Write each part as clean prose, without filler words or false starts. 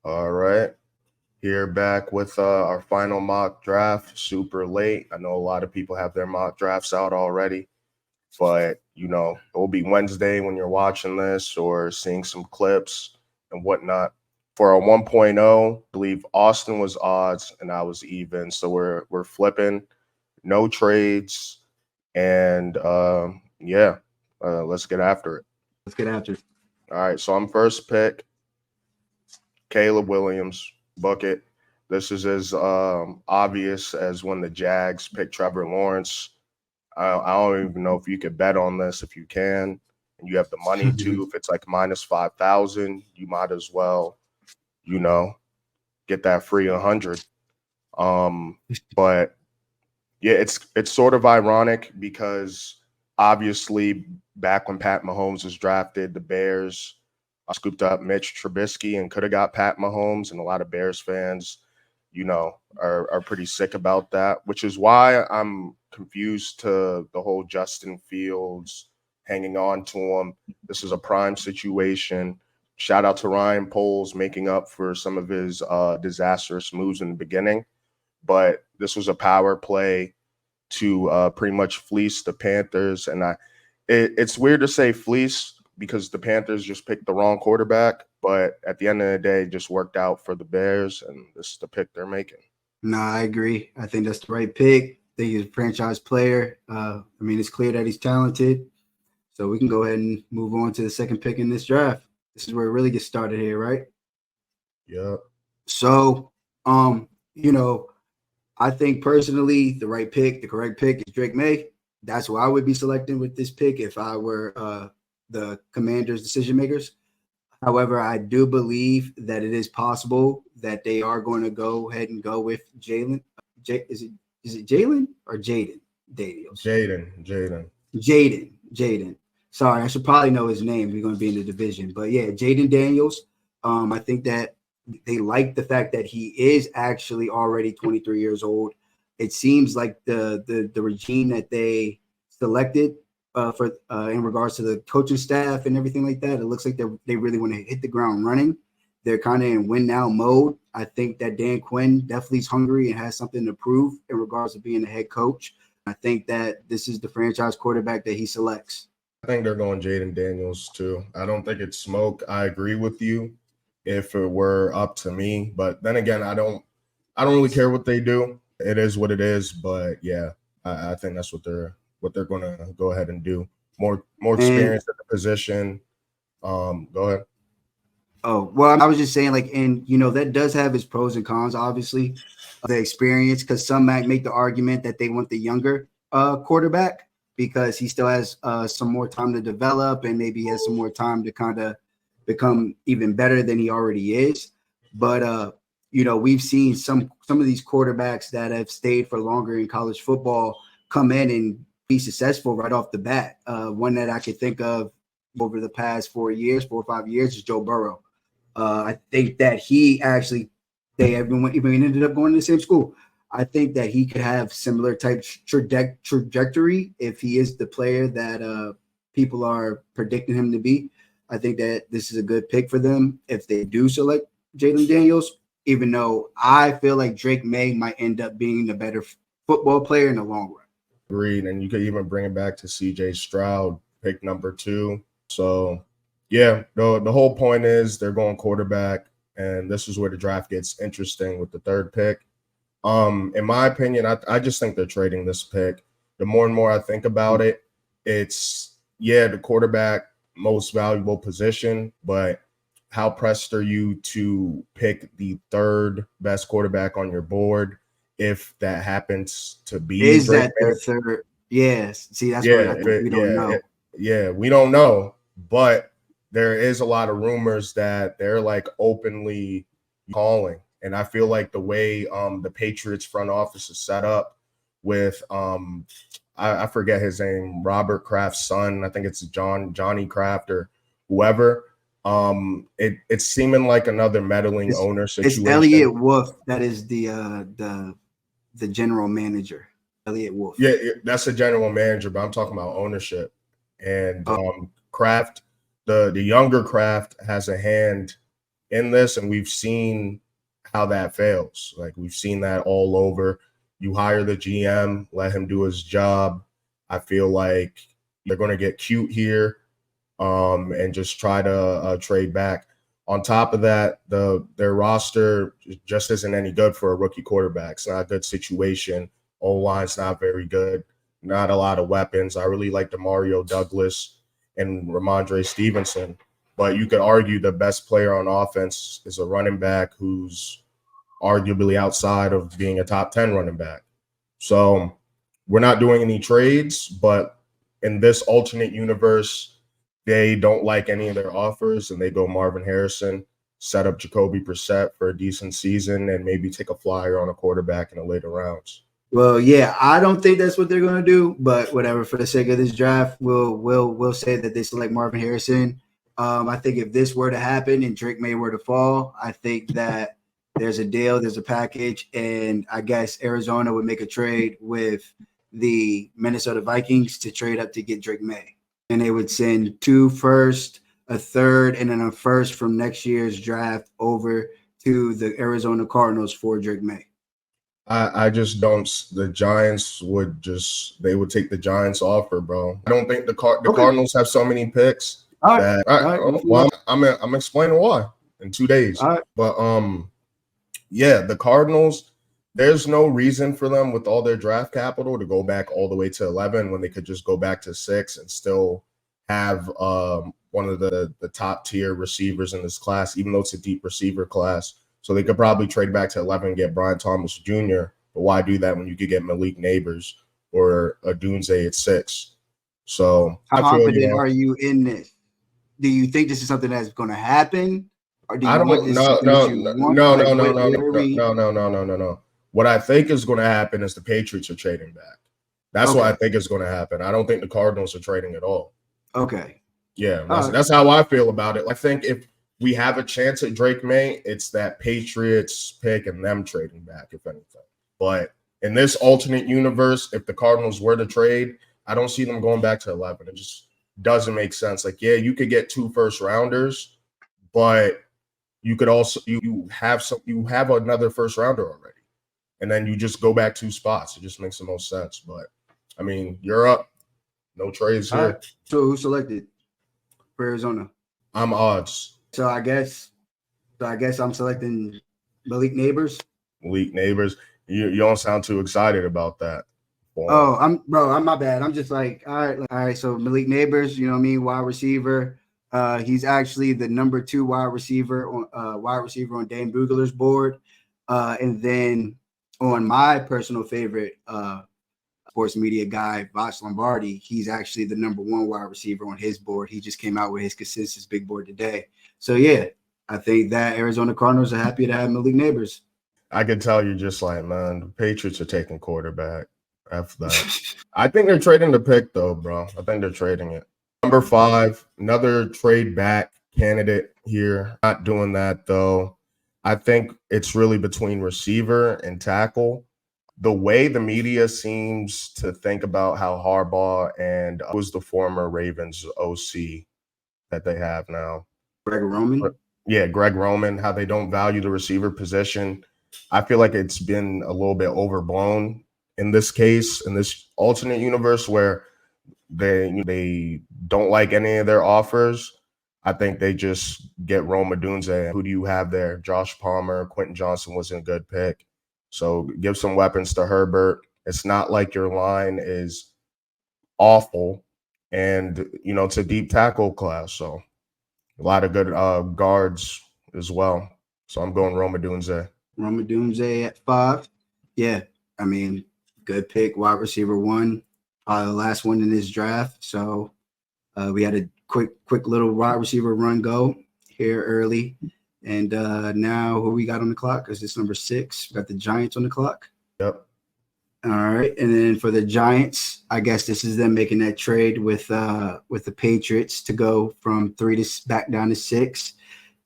All right. Here back with our final mock draft. Super late. I know a lot of people have their mock drafts out already, but it will be Wednesday when you're watching this or seeing some clips and whatnot. For our 1.0, I believe Austyn was odds and I was even. So we're flipping, no trades, and let's get after it. Let's get after it. All right, so I'm first pick. Caleb Williams, bucket. This is as obvious as when the Jags picked Trevor Lawrence. I don't even know if you could bet on this. If you can, and you have the money to, if it's like minus 5,000, you might as well, you know, get that free 100. But yeah, it's sort of ironic because obviously back when Pat Mahomes was drafted, the Bears scooped up Mitch Trubisky and could have got Pat Mahomes, and a lot of Bears fans, are pretty sick about that, which is why I'm confused to the whole Justin Fields hanging on to him. This is a prime situation. Shout out to Ryan Poles making up for some of his disastrous moves in the beginning, but this was a power play to pretty much fleece the Panthers, and it's weird to say fleece because the Panthers just picked the wrong quarterback, but at the end of the day, it just worked out for the Bears, and this is the pick they're making. No, I agree. I think that's the right pick. I think he's a franchise player. It's clear that he's talented. So we can go ahead and move on to the second pick in this draft. This is where it really gets started here, right? Yeah. So, I think personally the right pick, the correct pick is Drake May. That's who I would be selecting with this pick if I were the Commanders' decision makers. However, I do believe that it is possible that they are going to go ahead and go with Jalen. Is it Jalen or Jaden Daniels? Jaden. Sorry, I should probably know his name. We're going to be in the division. But yeah, Jaden Daniels. I think that they like the fact that he is actually already 23 years old. It seems like the regime that they selected for in regards to the coaching staff and everything like that, it looks like they really want to hit the ground running. They're kind of in win now mode. I think that Dan Quinn definitely is hungry and has something to prove in regards to being a head coach. I think that this is the franchise quarterback that he selects. I think they're going Jaden Daniels too. I don't think it's smoke. I agree with you if it were up to me, but then again, I don't really care what they do. It is what it is, but yeah, I think that's what they're going to go ahead and do. More experience at the position. Go ahead. Oh, well, I was just saying, that does have its pros and cons, obviously, the experience, because some might make the argument that they want the younger quarterback because he still has some more time to develop and maybe he has some more time to kind of become even better than he already is. But, we've seen some of these quarterbacks that have stayed for longer in college football come in and be successful right off the bat. One that I could think of over the past 4 or 5 years is Joe Burrow. I think that they even ended up going to the same school. I think that he could have similar type trajectory if he is the player that people are predicting him to be. I think that this is a good pick for them if they do select Jalen Daniels, even though I feel like Drake May might end up being the better football player in the long run. Agreed, and you could even bring it back to C.J. Stroud, pick number 2. So, yeah, the whole point is they're going quarterback, and this is where the draft gets interesting with the third pick. In my opinion, I just think they're trading this pick. The more and more I think about it, it's, the quarterback most valuable position, but how pressed are you to pick the third best quarterback on your board if that happens to be? Is that their third? Yes. See, that's what I think we don't know. We don't know, but there is a lot of rumors that they're like openly calling. And I feel like the way the Patriots front office is set up with I forget his name, Robert Kraft's son. I think it's Johnny Kraft or whoever. It's seeming like another meddling owner situation. It's Elliott Wolf that is the general manager. Elliott Wolf. Yeah, that's the general manager, but I'm talking about ownership. And Kraft, the younger Kraft has a hand in this, and we've seen how that fails. Like we've seen that all over. You hire the GM, let him do his job. I feel like they're going to get cute here, and just try to trade back. On top of that, their roster just isn't any good for a rookie quarterback. It's not a good situation. O-line's not very good. Not a lot of weapons. I really like Demario Douglas and Ramondre Stevenson. But you could argue the best player on offense is a running back who's arguably outside of being a top 10 running back. So we're not doing any trades, but in this alternate universe, they don't like any of their offers and they go Marvin Harrison, set up Jacoby Brissett for a decent season, and maybe take a flyer on a quarterback in the later rounds. Well, yeah, I don't think that's what they're going to do, but whatever. For the sake of this draft, we'll say that they select Marvin Harrison. I think if this were to happen and Drake May were to fall, I think that there's a deal, there's a package, and I guess Arizona would make a trade with the Minnesota Vikings to trade up to get Drake May. And they would send 2 firsts, a third, and then a first from next year's draft over to the Arizona Cardinals for Drake May. I just don't. The Giants would take the Giants offer, bro. I don't think the Cardinals have so many picks. Well, I'm explaining why in 2 days. But yeah, the Cardinals. There's no reason for them with all their draft capital to go back all the way to 11 when they could just go back to 6 and still have one of the top tier receivers in this class, even though it's a deep receiver class. So they could probably trade back to 11 and get Brian Thomas Jr. But why do that when you could get Malik Neighbors or a Dunze at 6? So how confident are you in this? Do you think this is something that's going to happen? Or do you No. What I think is going to happen is the Patriots are trading back. That's what I think is going to happen. I don't think the Cardinals are trading at all. Okay. Yeah, that's how I feel about it. I think if we have a chance at Drake May, it's that Patriots pick and them trading back, if anything. But in this alternate universe, if the Cardinals were to trade, I don't see them going back to 11. It just doesn't make sense. Like, yeah, you could get 2 first rounders, but you could also you have another first rounder already. And then you just go back 2 spots. It just makes the most sense. But I mean, you're up. No trades here. Right. So who selected for Arizona? I'm odds. So I guess I'm selecting Malik Neighbors. Malik Neighbors. You don't sound too excited about that. I'm my bad. I'm just like, all right. So Malik Neighbors, you know what I mean, wide receiver. He's actually the number 2 wide receiver on Dan Bugler's board. And then on my personal favorite sports media guy, Vox Lombardi, he's actually the number 1 wide receiver on his board. He just came out with his consensus big board today. So yeah, I think that Arizona Cardinals are happy to have Malik Neighbors. I can tell you just like, man, the Patriots are taking quarterback after that. I think they're trading the pick though, bro. I think they're trading it. Number 5, another trade back candidate here. Not doing that though. I think it's really between receiver and tackle. The way the media seems to think about how Harbaugh and who's the former Ravens OC that they have now? Greg Roman? Yeah, Greg Roman, how they don't value the receiver position. I feel like it's been a little bit overblown in this case, in this alternate universe where they don't like any of their offers. I think they just get Rome Odunze. Who do you have there? Josh Palmer, Quentin Johnson wasn't a good pick. So give some weapons to Herbert. It's not like your line is awful. And, it's a deep tackle class. So a lot of good guards as well. So I'm going Rome Odunze. Rome Odunze at 5. Yeah, I mean, good pick, wide receiver 1. The last one in this draft. So we had a quick little wide receiver run go here early. And now who we got on the clock? Is this number 6? We got the Giants on the clock. Yep. All right. And then for the Giants, I guess this is them making that trade with the Patriots to go from 3 to back down to 6.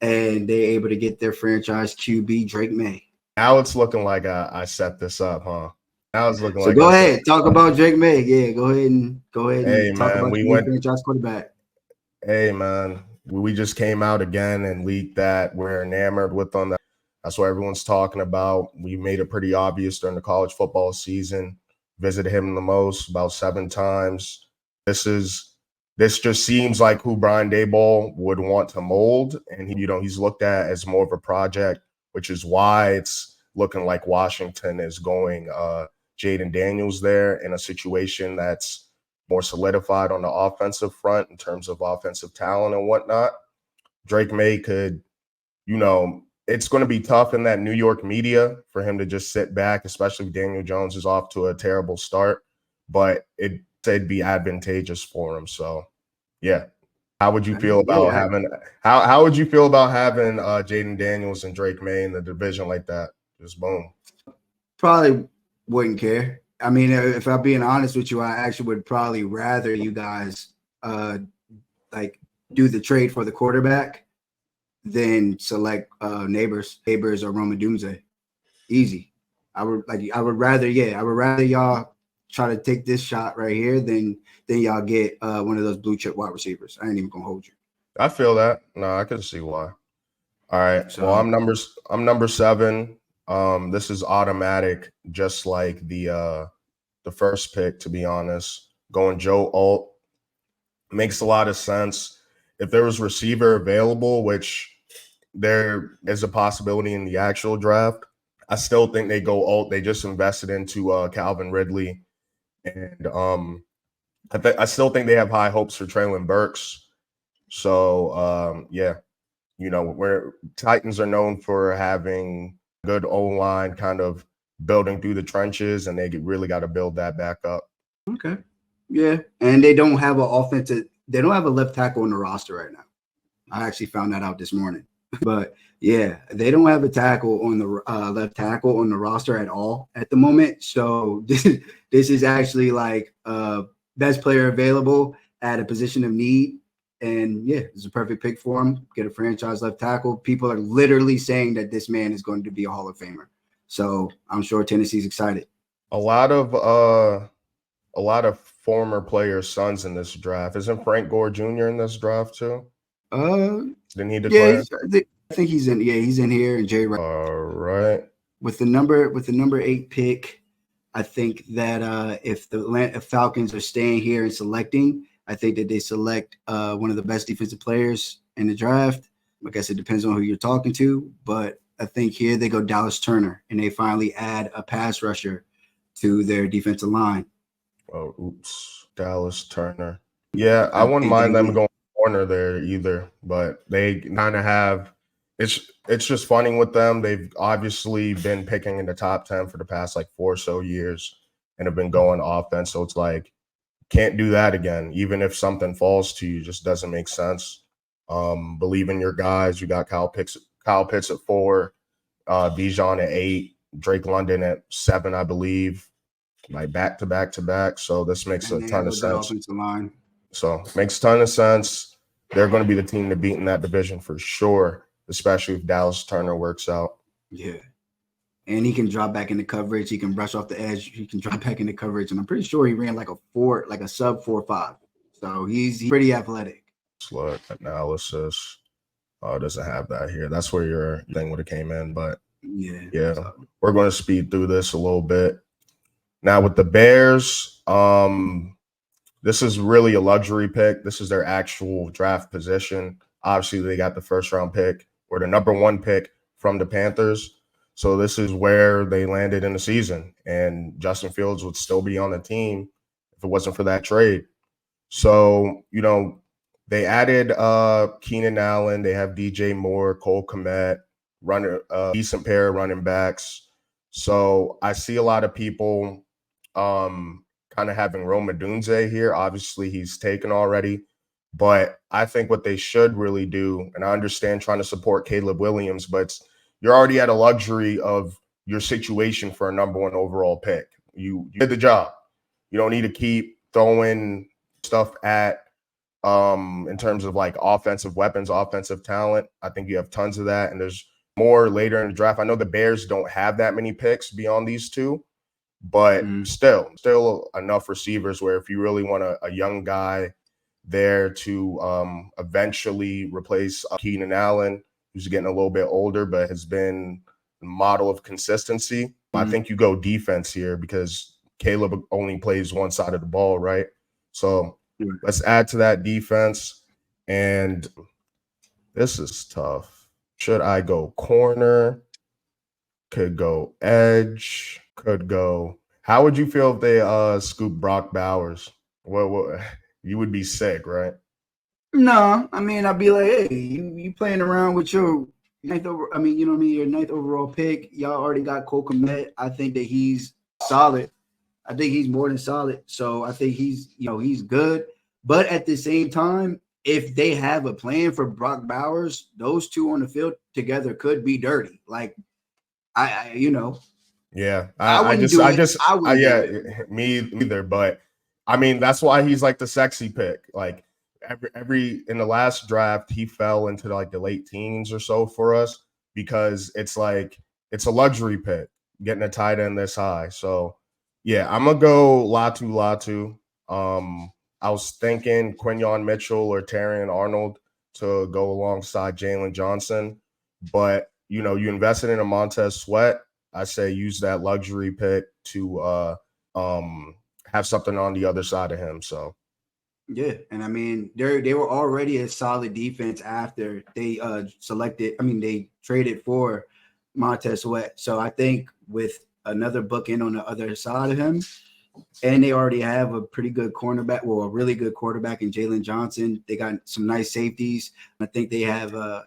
And they're able to get their franchise QB, Drake May. Now it's looking like I set this up, huh? Now it's looking like. So go ahead, talk about Drake May. Yeah, go ahead and hey, talk man, about we your went franchise quarterback. Hey, man, we just came out again and leaked that we're enamored with them. That's what everyone's talking about. We made it pretty obvious during the college football season. Visited him the most, about 7 times. This just seems like who Brian Daboll would want to mold, and he's looked at as more of a project, which is why it's looking like Washington is going Jaden Daniels there in a situation that's more solidified on the offensive front in terms of offensive talent and whatnot. Drake May could, it's going to be tough in that New York media for him to just sit back, especially if Daniel Jones is off to a terrible start, but it'd be advantageous for him. So, yeah. How would you feel about having Jaden Daniels and Drake May in the division like that? Just boom. Probably wouldn't care. I mean, if I'm being honest with you, I actually would probably rather you guys like do the trade for the quarterback than select Neighbors or Roma Doomsday. Easy. I would rather y'all try to take this shot right here than y'all get one of those blue chip wide receivers. I ain't even gonna hold you. I feel that. No, I can see why. All right. So, well, I'm number 7. This is automatic, just like the first pick, to be honest. Going Joe Alt makes a lot of sense. If there was receiver available, which there is a possibility in the actual draft, I still think they go Alt. They just invested into Calvin Ridley, and I still think they have high hopes for Traylon Burks. So yeah, where Titans are known for having good O-line, kind of building through the trenches, and they really got to build that back up. Okay. Yeah. And they don't have they don't have a left tackle on the roster right now. I actually found that out this morning. But yeah, they don't have a tackle on the left tackle on the roster at all at the moment. So this is actually like best player available at a position of need. And yeah, it's a perfect pick for him. Get a franchise left tackle. People are literally saying that this man is going to be a Hall of Famer. So I'm sure Tennessee's excited. A lot of former players' sons in this draft. Isn't Frank Gore Jr. in this draft too? Didn't he declare? Yeah, I think he's in. Yeah, he's in here. And Jay. All right. With the number 8 pick, I think that if the Falcons are staying here and selecting, I think that they select one of the best defensive players in the draft. I guess it depends on who you're talking to, but I think here they go Dallas Turner, and they finally add a pass rusher to their defensive line. Oh, oops. Dallas Turner. Yeah, I wouldn't mind them going corner there either, but they kind of have it's just funny with them. They've obviously been picking in the top 10 for the past like 4 or so years and have been going offense. So it's like, can't do that again. Even if something falls to you, just doesn't make sense. Believe in your guys. You got Kyle Pitts at 4, Bijan at 8, Drake London at 7, I believe. Like back to back. So this makes a ton of sense. So makes a ton of sense. They're going to be the team to beat in that division for sure, especially if Dallas Turner works out. Yeah. And he can drop back into coverage. He can brush off the edge. He can drop back into coverage. And I'm pretty sure he ran like a sub 4.5. So he's pretty athletic. Look, analysis. Doesn't have that here. That's where your thing would have came in. But yeah. So we're going to speed through this a little bit. Now with the Bears, this is really a luxury pick. This is their actual draft position. Obviously, they got the first round pick or the number 1 pick from the Panthers. So this is where they landed in the season. And Justin Fields would still be on the team if it wasn't for that trade. So, they added Keenan Allen. They have DJ Moore, Cole Kmet, decent pair of running backs. So I see a lot of people kind of having Rome Odunze here. Obviously, he's taken already. But I think what they should really do, and I understand trying to support Caleb Williams, but you're already at a luxury of your situation for a number 1 overall pick. You did the job. You don't need to keep throwing stuff at in terms of like offensive weapons, offensive talent. I think you have tons of that. And there's more later in the draft. I know the Bears don't have that many picks beyond these 2. But still enough receivers where if you really want a young guy there to eventually replace Keenan Allen, who's getting a little bit older, but has been a model of consistency. I think you go defense here because Caleb only plays one side of the ball, right? So let's add to that defense. And this is tough. Should I go corner? Could go edge. Could go. How would you feel if they scoop Brock Bowers? Well, you would be sick, right? No, I mean, I'd be like, hey, you playing around with your ninth over. I mean, you know what I mean, your ninth overall pick. Y'all already got Cole Kmet. I think that he's solid. I think he's more than solid. So I think he's good. But at the same time, if they have a plan for Brock Bowers, those two on the field together could be dirty. Like I Yeah, I wouldn't do it. I wouldn't do it. yeah, me either. But I mean, that's why he's like the sexy pick. Like every in the last draft, he fell into like the late teens or so for us because it's like it's a luxury pick getting a tight end this high. So yeah, I'm gonna go Latu. I was thinking Quinyon Mitchell or Terrion Arnold to go alongside Jalen Johnson, but you invested in a Montez Sweat. I say use that luxury pick to have something on the other side of him. So yeah, and I mean they were already a solid defense after they they traded for Montez Sweat. So I think with another bookend on the other side of him, and they already have a pretty good cornerback, well, a really good quarterback in Jalen Johnson. They got some nice safeties. I think they have a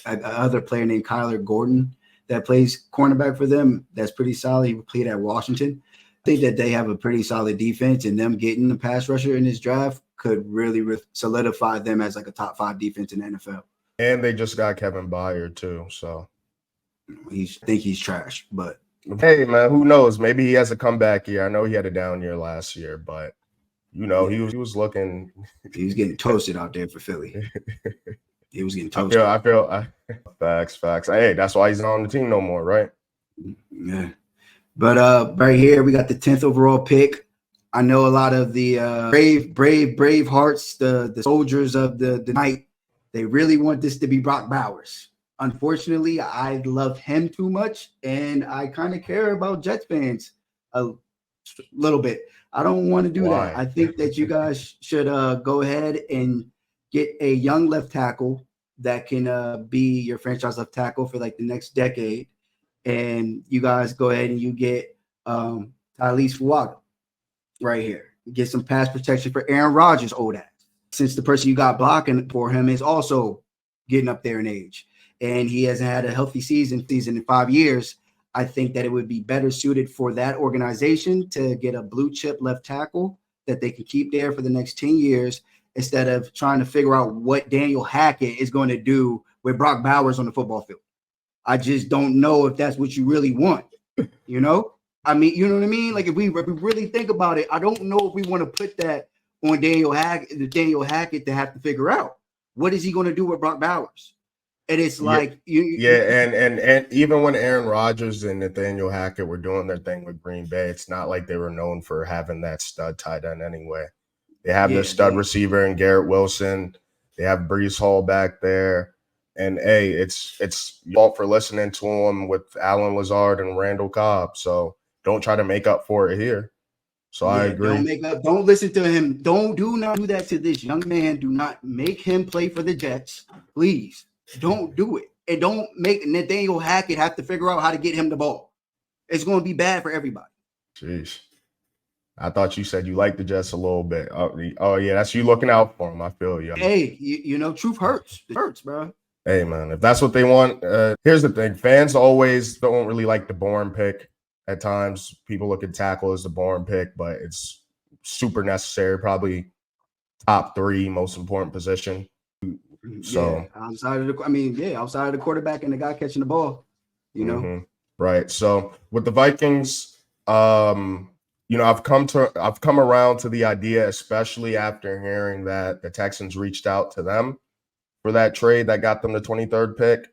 other player named Kyler Gordon that plays cornerback for them. That's pretty solid. He played at Washington. I think that they have a pretty solid defense, and them getting the pass rusher in this draft could really solidify them as like a top 5 defense in the NFL. And they just got Kevin Byard too. So I think he's trash, but hey man, who knows? Maybe he has a comeback year. I know he had a down year last year, but he was looking. He was getting toasted out there for Philly. He was getting toasted. I feel facts. Hey, that's why he's not on the team no more, right? Yeah. But right here, we got the 10th overall pick. I know a lot of the brave hearts, the soldiers of the night, they really want this to be Brock Bowers. Unfortunately, I love him too much, and I kind of care about Jets fans a little bit. I don't want to do that. I think that you guys should go ahead and get a young left tackle that can be your franchise left tackle for like the next decade. And you guys go ahead and you get Talise Fuaga right here. Get some pass protection for Aaron Rodgers' old ass. Since the person you got blocking for him is also getting up there in age, and he hasn't had a healthy season in 5 years, I think that it would be better suited for that organization to get a blue chip left tackle that they can keep there for the next 10 years instead of trying to figure out what Daniel Hackett is going to do with Brock Bowers on the football field. I just don't know if that's what you really want, you know? I mean, you know what I mean? Like if we really think about it, I don't know if we want to put that on Daniel Hackett to have to figure out what is he going to do with Brock Bowers. And it's like and even when Aaron Rodgers and Nathaniel Hackett were doing their thing with Green Bay, it's not like they were known for having that stud tight end anyway. They have their stud receiver in Garrett Wilson. They have Breece Hall back there. And hey, it's your fault for listening to him with Alan Lazard and Randall Cobb. So don't try to make up for it here. So I agree. Don't make up. Don't listen to him. Do not do that to this young man. Do not make him play for the Jets. Please don't do it. And don't make Nathaniel Hackett have to figure out how to get him the ball. It's going to be bad for everybody. Jeez. I thought you said you liked the Jets a little bit. Oh yeah, that's you looking out for him. I feel you. Hey, you know, truth hurts. It hurts, bro. Hey, man, if that's what they want, here's the thing. Fans always don't really like the boring pick. At times, people look at tackle as the boring pick, but it's super necessary. Probably top 3 most important position. So outside of the quarterback and the guy catching the ball, you know. Right. So with the Vikings, I've come around to the idea, especially after hearing that the Texans reached out to them for that trade that got them the 23rd pick.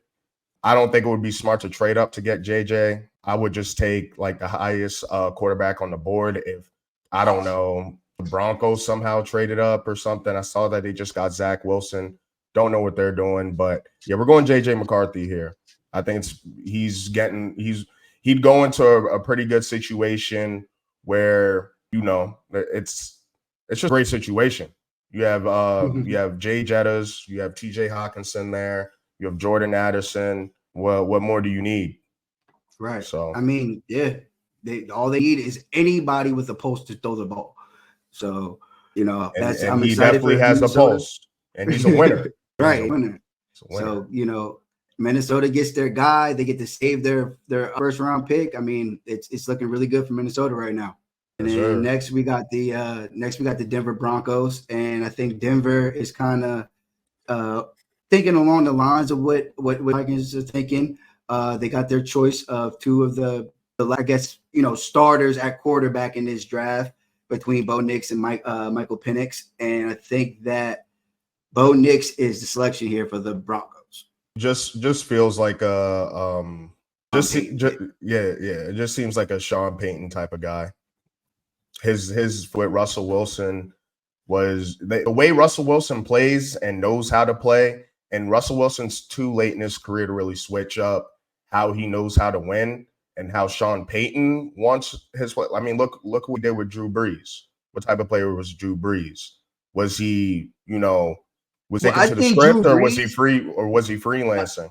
I don't think it would be smart to trade up to get JJ. I would just take like the highest quarterback on the board. If I don't know, the Broncos somehow traded up or something. I saw that they just got Zach Wilson. Don't know what they're doing, but yeah, we're going JJ McCarthy here. I think he'd go into a pretty good situation where, it's just a great situation. You have Jay Jettas, you have TJ Hawkinson there, you have Jordan Addison. Well, what more do you need? Right. So I mean, yeah, all they need is anybody with a pulse to throw the ball. So, and I'm he excited definitely for has a Minnesota. pulse, and he's a winner. Right, winner. He's a winner. So, Minnesota gets their guy. They get to save their first round pick. I mean, it's looking really good for Minnesota right now. And Yes, then sir. next we got the Denver Broncos, and I think Denver is kind of thinking along the lines of what Vikings are thinking. They got their choice of two of the I guess starters at quarterback in this draft between Bo Nix and Michael Penix, and I think that Bo Nix is the selection here for the Broncos. Just feels like a yeah. It just seems like a Sean Payton type of guy. His with Russell Wilson was the way Russell Wilson plays and knows how to play, and Russell Wilson's too late in his career to really switch up how he knows how to win and how Sean Payton wants his play. I mean, look what he did with Drew Brees. What type of player was Drew Brees? Was he, taken to the script, or was he freelancing?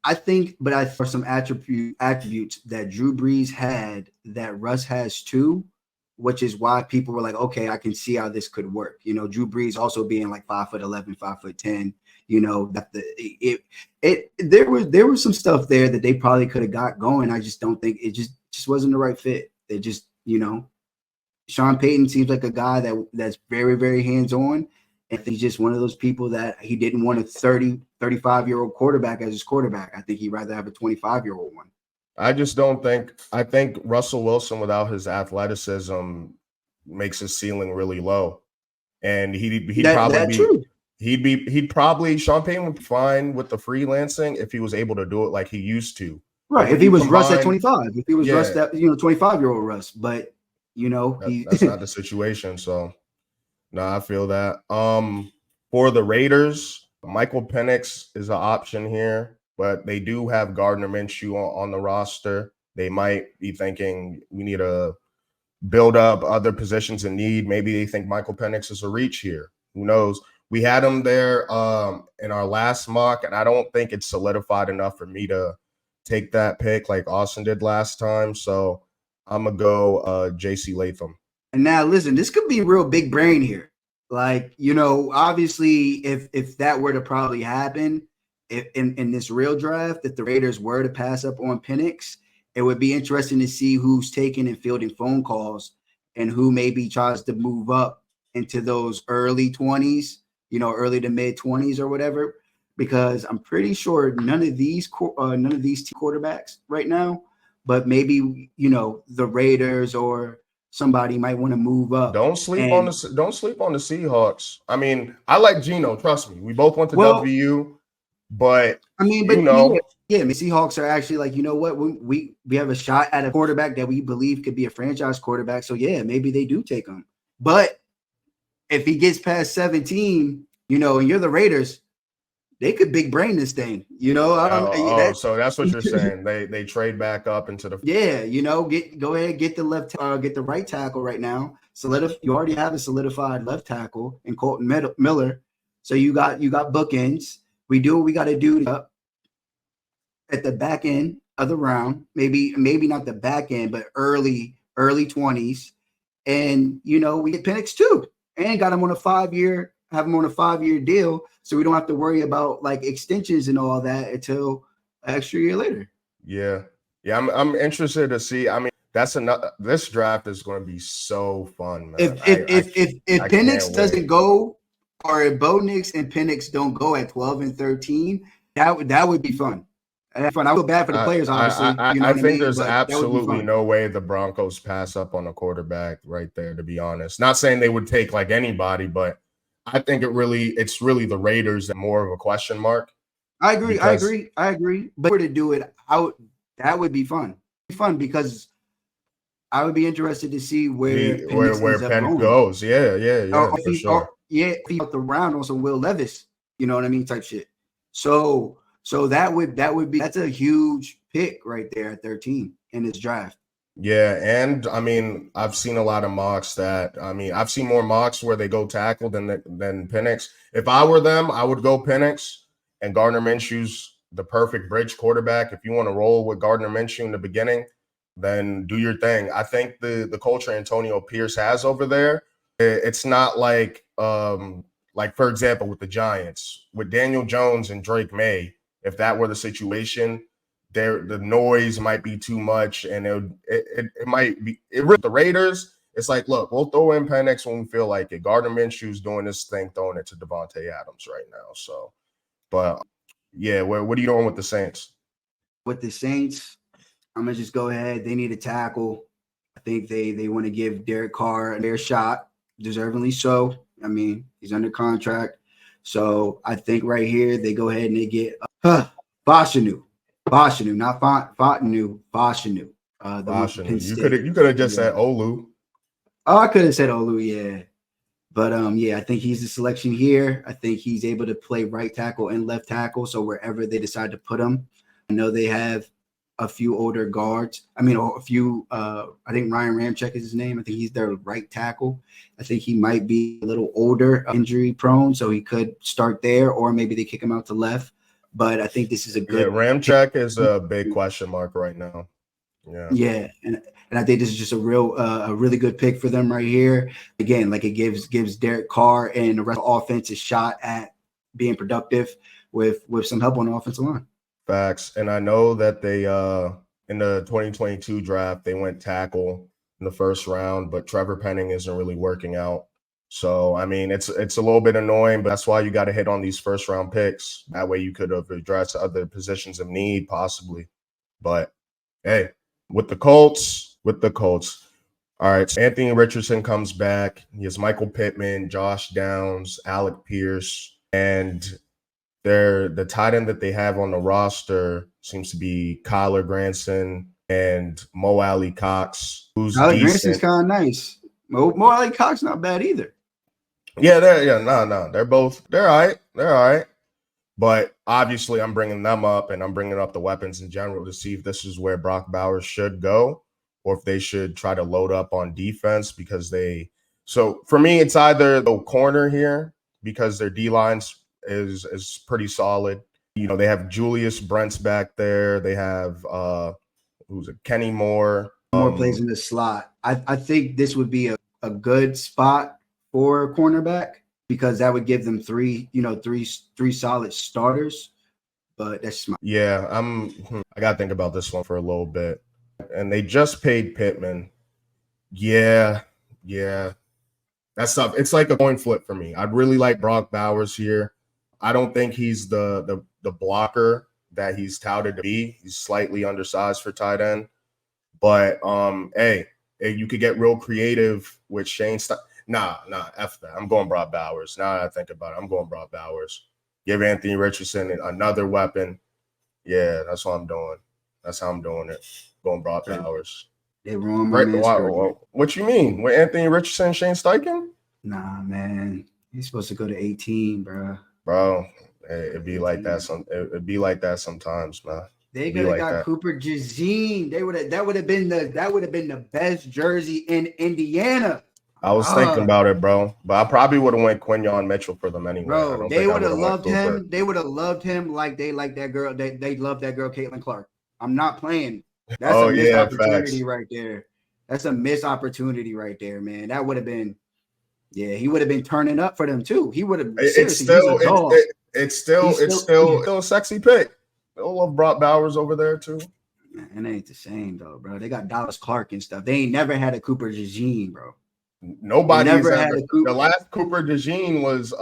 I think, but I for some attributes that Drew Brees had that Russ has too, which is why people were like, okay, I can see how this could work. Drew Brees also being like 5'11", 5'10". There was some stuff there that they probably could have got going. I just don't think it just wasn't the right fit. They just, Sean Payton seems like a guy that's very, very hands-on. And he's just one of those people that he didn't want a 35-year-old quarterback as his quarterback. I think he'd rather have a 25-year-old one. I think Russell Wilson without his athleticism makes his ceiling really low. And he'd probably Sean Payton would be fine with the freelancing if he was able to do it like he used to. Right. If he was Russ at 25, if he was Russ that 25-year-old Russ, but that's not the situation. So no, I feel that. For the Raiders, Michael Penix is an option here, but they do have Gardner Minshew on the roster. They might be thinking we need to build up other positions in need. Maybe they think Michael Penix is a reach here. Who knows? We had him there in our last mock, and I don't think it's solidified enough for me to take that pick like Austyn did last time. So I'm going to go J.C. Latham. And now, listen, this could be real big brain here. Like, obviously, if that were to probably happen in this real draft, if the Raiders were to pass up on Penix, it would be interesting to see who's taking and fielding phone calls and who maybe tries to move up into those early 20s, early to mid 20s or whatever, because I'm pretty sure none of these quarterbacks right now, but maybe, the Raiders or somebody might want to move up. Don't sleep on the Seahawks. I mean, I like Geno. Trust me, we both went to WVU, but I mean, but Seahawks are actually like, what, we have a shot at a quarterback that we believe could be a franchise quarterback. So yeah, maybe they do take him. But if he gets past 17, and you're the Raiders, they could big brain this thing, so that's what you're saying. They trade back up into the go ahead, get the right tackle right now. You already have a solidified left tackle in Colton Miller, so you got bookends. We do what we got to do at the back end of the round, maybe not the back end, but early 20s, and we get Penix too, and got him on a 5-year. Have him on a 5-year deal, so we don't have to worry about like extensions and all that until an extra year later. Yeah. I'm interested to see. I mean, this draft is going to be so fun, man. If Penix doesn't go, or if Bo Nix and Penix don't go at 12 and 13, that would be fun. I feel bad for the players, obviously. I think there's absolutely no way the Broncos pass up on a quarterback right there, to be honest. Not saying they would take like anybody, but I think it's really the Raiders that more of a question mark. I agree. But to do it out, that would be fun. Because I would be interested to see where Penix where ends up Penn going. goes. Yeah, Or if for he, sure. if he out the round on some Will Levis, you know what I mean, type shit. So that's a huge pick right there at 13 in this draft. Yeah, and I mean, I've seen a lot of mocks that I've seen more mocks where they go tackle than Penix. If I were them, I would go Penix and Gardner Minshew's the perfect bridge quarterback. If you want to roll with Gardner Minshew in the beginning, then do your thing. I think the culture Antonio Pierce has over there, it's not like for example with the Giants, with Daniel Jones and Drake May, if that were the situation, the noise might be too much, and it might be the Raiders. It's like, look, we'll throw in Penix when we feel like it. Gardner Minshew's doing this thing, throwing it to Devontae Adams right now. So, but yeah, what are you doing with the Saints? With the Saints, I'm gonna just go ahead. They need a tackle. I think they want to give Derek Carr a fair shot, deservingly so. I mean, he's under contract, so I think right here they go ahead and they get Bashanu, not Fontenue, Bashanu. The one from Penn You State. could have just Yeah. said Olu. Oh, I could have said Olu, yeah. But yeah, I think he's the selection here. I think he's able to play right tackle and left tackle. So wherever they decide to put him, I know they have a few older guards. I mean, a few. I think Ryan Ramczyk is his name. I think he's their right tackle. I think he might be a little older, injury prone, so he could start there, or maybe they kick him out to left. But I think this is a good. Yeah, Ramczyk is a big question mark right now. Yeah, and I think this is just a really good pick for them right here. Again, like it gives Derek Carr and the rest of the offense a shot at being productive with some help on the offensive line. Facts. And I know that they in the 2022 draft they went tackle in the first round, but Trevor Penning isn't really working out. So I mean, it's a little bit annoying, but that's why you got to hit on these first round picks. That way you could have addressed other positions of need possibly. But hey, with the Colts. All right, so Anthony Richardson comes back. He has Michael Pittman, Josh Downs, Alec Pierce, and the tight end that they have on the roster seems to be Kyler Granson and Mo Alley Cox, who's Alec decent. Granson's kind of nice. Mo Alley Cox not bad either. Yeah, they're all right. But obviously, I'm bringing them up, and I'm bringing up the weapons in general to see if this is where Brock Bowers should go, or if they should try to load up on defense because they. So for me, it's either the corner here because their D lines is pretty solid. You know, they have Julius Brents back there. They have who's it? Kenny Moore. More plays in the slot. I think this would be a good spot for a cornerback because that would give them three solid starters. But that's my I gotta think about this one for a little bit. And they just paid Pittman. Yeah. That's tough. It's like a coin flip for me. I'd really like Brock Bowers here. I don't think he's the blocker that he's touted to be. He's slightly undersized for tight end. But hey, you could get real creative with Shane. Nah, F that. I'm going Brock Bowers. Now that I think about it, I'm going Brock Bowers. Give Anthony Richardson another weapon. Yeah, that's what I'm doing. That's how I'm doing it. Going Brock Bowers. They ruined my man's what you mean? With Anthony Richardson and Shane Steichen? Nah, man. He's supposed to go to 18, bro. Bro, it'd be like that. It'd be like that sometimes, man. They could have got Cooper Jazeen. That would have been the best jersey in Indiana. I was thinking about it, bro. But I probably would have went Quinyon Mitchell for them anyway. Bro, they would have loved him. They would have loved him like they like that girl. They love that girl, Caitlin Clark. I'm not playing. That's a missed opportunity right there. That's a missed opportunity right there, man. That would have been, he would have been turning up for them too. He would have. It's still a sexy pick. They'll love Brock Bowers over there too. Man, it ain't the same though, bro. They got Dallas Clark and stuff. They ain't never had a Cooper Jazeen, bro. Nobody's ever had a Cooper. The last Cooper DeJean was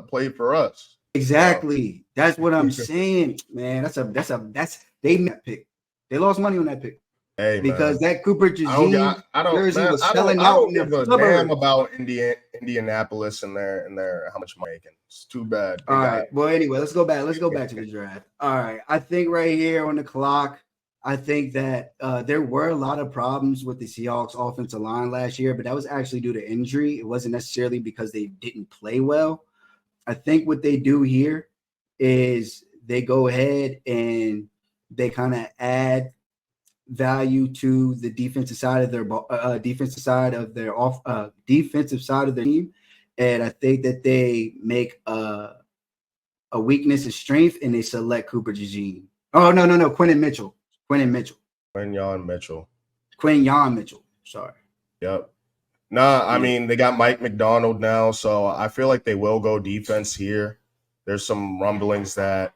played for us. Exactly. That's what I'm saying, man. They made that pick. They lost money on that pick. Hey, because that Cooper DeJean jersey was selling out. I don't give a damn about Indianapolis and their how much money making. It's too bad. All right. Well, anyway, let's go back to the draft. All right. I think right here on the clock, I think that there were a lot of problems with the Seahawks offensive line last year, but that was actually due to injury. It wasn't necessarily because they didn't play well. I think what they do here is they go ahead and they kind of add value to the defensive side of their defensive side of their team, and I think that they make a weakness a strength, and they select Cooper DeJean. Oh no, Quentin Mitchell. Quinyon Mitchell. Quinyon Mitchell. Sorry. Yep. Nah, I Yeah. mean, they got Mike McDonald now, so I feel like they will go defense here. There's some rumblings that,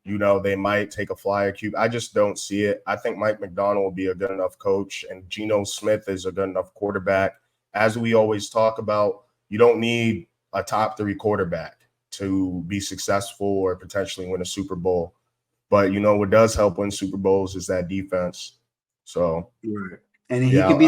they might take a flyer cube. I just don't see it. I think Mike McDonald will be a good enough coach, and Geno Smith is a good enough quarterback. As we always talk about, you don't need a top 3 quarterback to be successful or potentially win a Super Bowl. But, what does help win Super Bowls is that defense. So, right. And then he yeah. could be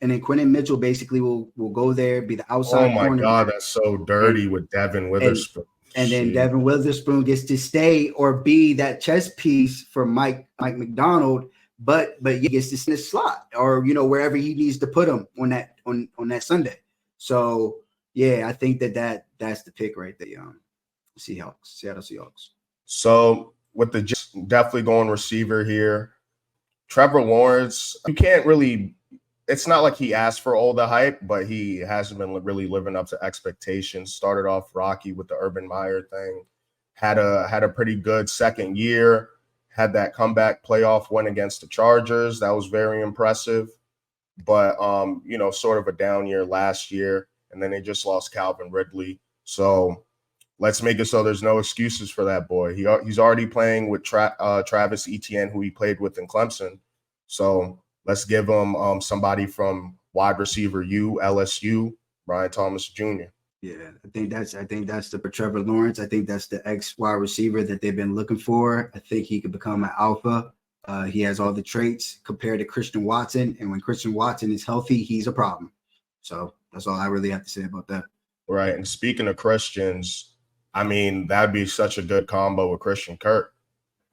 and then Quentin Mitchell basically will go there, be the Oh, outside my corner. God, that's so dirty and, with Devin and Witherspoon. and then Devin Witherspoon gets to stay or be that chess piece for Mike McDonald, but he gets to sit in the slot or wherever he needs to put him on that Sunday. So yeah, I think that's the pick right there. Seattle Seahawks. So with the definitely going receiver here, Trevor Lawrence, you can't really. It's not like he asked for all the hype, but he hasn't been really living up to expectations. Started off rocky with the Urban Meyer thing, had a pretty good second year, had that comeback playoff win against the Chargers. That was very impressive, but sort of a down year last year, and then they just lost Calvin Ridley. So let's make it so there's no excuses for that boy. He's already playing with Travis Etienne, who he played with in Clemson. So let's give him somebody from wide receiver LSU, Brian Thomas Jr. Yeah, I think that's the Trevor Lawrence. I think that's the ex wide receiver that they've been looking for. I think he could become an alpha. He has all the traits compared to Christian Watson, and when Christian Watson is healthy, he's a problem. So that's all I really have to say about that. Right, and speaking of Christians, I mean, that'd be such a good combo with Christian Kirk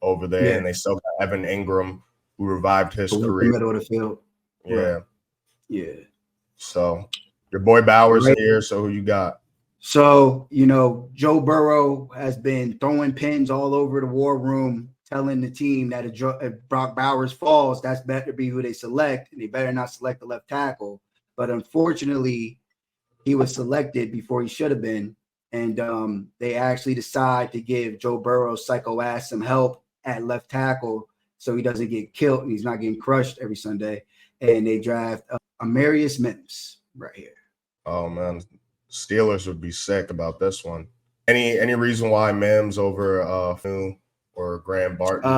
over there, and they still got Evan Ingram, who revived his career. The middle of the field. Yeah. Right. Yeah. So your boy Bowers here. So who you got? So, Joe Burrow has been throwing pins all over the war room, telling the team that if Brock Bowers falls, that's better be who they select, and they better not select the left tackle. But unfortunately, he was selected before he should have been. And they actually decide to give Joe Burrow's psycho ass some help at left tackle so he doesn't get killed and he's not getting crushed every Sunday. And they draft Amarius Mims right here. Oh, man. Steelers would be sick about this one. Any reason why Mims over or Graham Barton?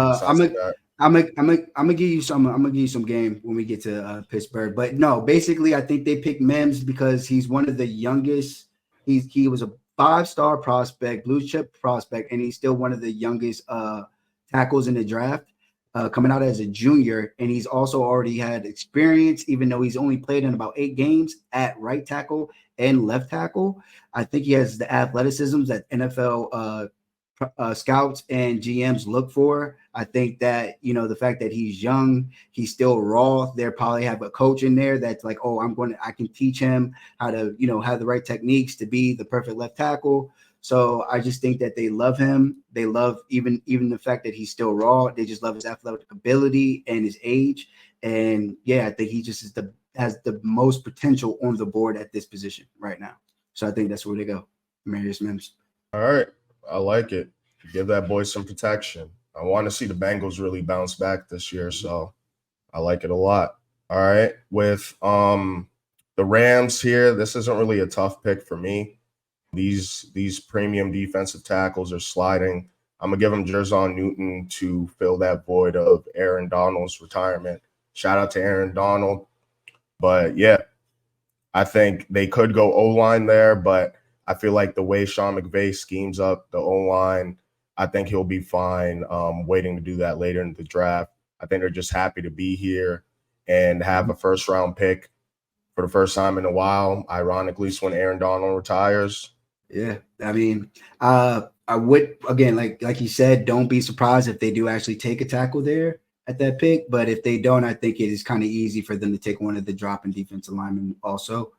I'm gonna give you some game when we get to Pittsburgh. But no, basically, I think they picked Mims because he's one of the youngest. He was a 5-star prospect, blue chip prospect, and he's still one of the youngest tackles in the draft, coming out as a junior. And he's also already had experience, even though he's only played in about 8 games at right tackle and left tackle. I think he has the athleticisms that NFL scouts and GMs look for. I think that, the fact that he's young, he's still raw. They probably have a coach in there that's like, oh, I can teach him how to, have the right techniques to be the perfect left tackle. So I just think that they love him. They love even the fact that he's still raw. They just love his athletic ability and his age. And yeah, I think he just has the most potential on the board at this position right now. So I think that's where they go. Amarius Mims. All right. I like it. Give that boy some protection. I want to see the Bengals really bounce back this year, so I like it a lot. All right. With the Rams here, this isn't really a tough pick for me. These premium defensive tackles are sliding. I'm going to give them Jerzon Newton to fill that void of Aaron Donald's retirement. Shout out to Aaron Donald. But, yeah, I think they could go O-line there, but I feel like the way Sean McVay schemes up the O-line, I think he'll be fine waiting to do that later in the draft. I think they're just happy to be here and have a first-round pick for the first time in a while, ironically, when Aaron Donald retires. Yeah, I mean, I would, again, like you said, don't be surprised if they do actually take a tackle there. at that pick. But if they don't, I think it is kind of easy for them to take one of the dropping defensive linemen also.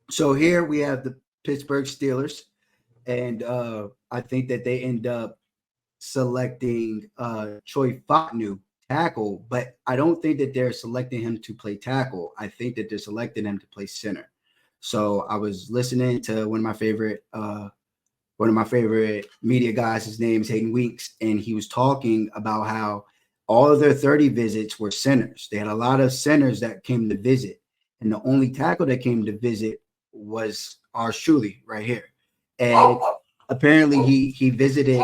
So here we have the Pittsburgh Steelers, and I think that they end up selecting Troy Fautanu, tackle, but I don't think that they're selecting him to play tackle. I think that they're selecting him to play center. So I was listening to one of my favorite media guys. His name is Hayden Weeks, and he was talking about how all of their 30 visits were centers. They had a lot of centers that came to visit, and the only tackle that came to visit was our Shuley right here. And apparently he visited.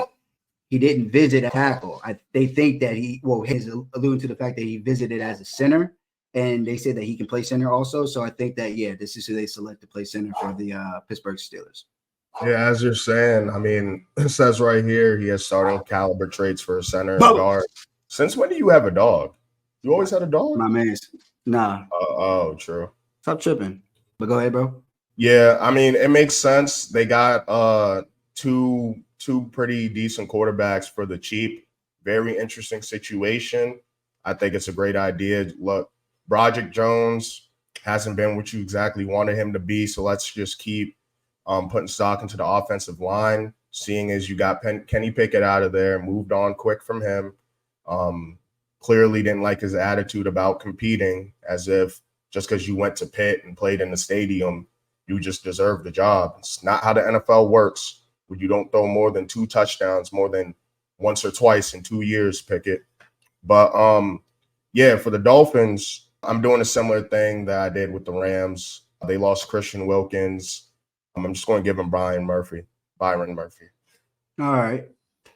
He didn't visit a tackle. They think that he's alluding to the fact that he visited as a center, and they said that he can play center also. So I think that, this is who they select to play center for the Pittsburgh Steelers. Yeah, as you're saying, I mean, it says right here he has starting caliber traits for a center and guard. Since when do you have a dog? You always had a dog? My man's. Nah. Oh, true. Stop tripping. But go ahead, bro. Yeah, I mean, it makes sense. They got two pretty decent quarterbacks for the cheap. Very interesting situation. I think it's a great idea. Look, Broderick Jones hasn't been what you exactly wanted him to be, so let's just keep putting stock into the offensive line, seeing as you got Kenny Pickett out of there, moved on quick from him. Clearly didn't like his attitude about competing, as if just because you went to Pitt and played in the stadium, you just deserve the job. It's not how the NFL works. When you don't throw more than 2 touchdowns more than once or twice in 2 years, Pickett. But for the Dolphins, I'm doing a similar thing that I did with the Rams. They lost Christian Wilkins. I'm just going to give him Byron Murphy. All right.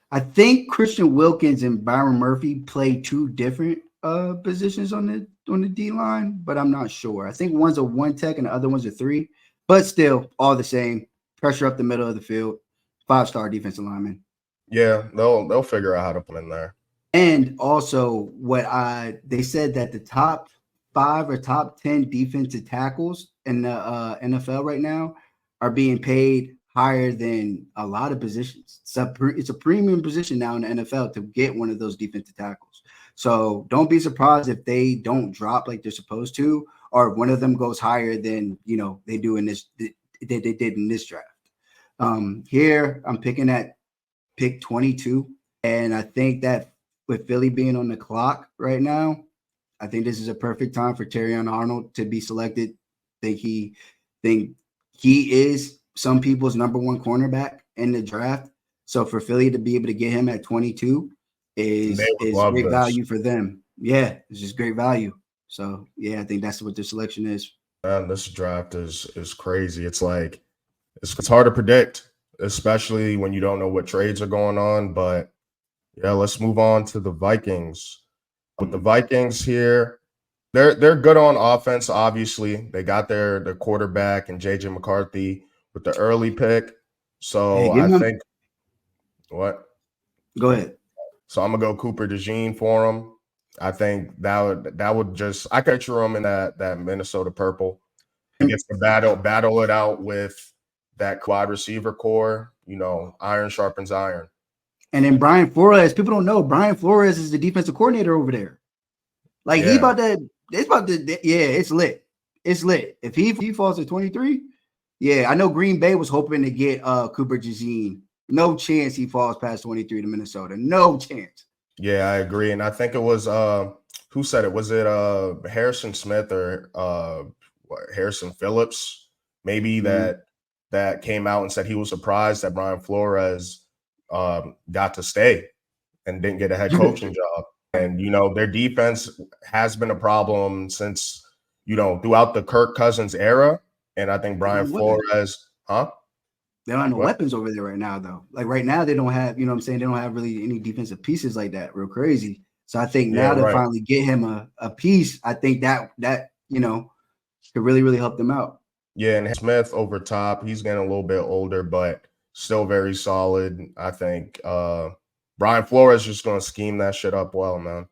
I think Christian Wilkins and Byron Murphy play 2 different positions on the D line, but I'm not sure. I think one's a 1 tech and the other one's a 3, but still all the same. Pressure up the middle of the field. 5-star defensive lineman. Yeah, they'll figure out how to put in there. And also, they said that the top 5 or top 10 defensive tackles in the NFL right now are being paid higher than a lot of positions. It's a premium position now in the NFL to get one of those defensive tackles. So don't be surprised if they don't drop like they're supposed to, or one of them goes higher than they do in this. They did in this draft. Here I'm picking at pick 22, and I think that with Philly being on the clock right now, I think this is a perfect time for Terrion Arnold to be selected. Think he is some people's number 1 cornerback in the draft. So for Philly to be able to get him at 22 is great value for them. Yeah, it's just great value. So I think that's what their selection is. Man, this draft is crazy. It's like it's hard to predict, especially when you don't know what trades are going on. But yeah, let's move on to the Vikings. With the Vikings here, they're good on offense. Obviously, they got their quarterback and JJ McCarthy with the early pick. So I think what? Go ahead. So I'm gonna go Cooper DeJean for him. I think that would just I could throw him in that Minnesota purple. He gets to battle it out with that wide receiver core. Iron sharpens iron. And then Brian Flores, people don't know Brian Flores is the defensive coordinator over there. Like it's lit. It's lit. If he falls at 23, I know Green Bay was hoping to get Cooper DeJean. No chance he falls past 23 to Minnesota. No chance. Yeah, I agree. And I think it was who said it? Was it Harrison Smith or Harrison Phillips? Maybe that came out and said he was surprised that Brian Flores got to stay and didn't get a head coaching job. And their defense has been a problem since throughout the Kirk Cousins era. And I think Brian Flores, They don't have no weapons over there right now, though. Like right now, they don't have, they don't have really any defensive pieces like that. Real crazy. So I think now to finally get him a piece, I think that could really, really help them out. Yeah, and Smith over top, he's getting a little bit older, but still very solid. I think Brian Flores just going to scheme that shit up well, man.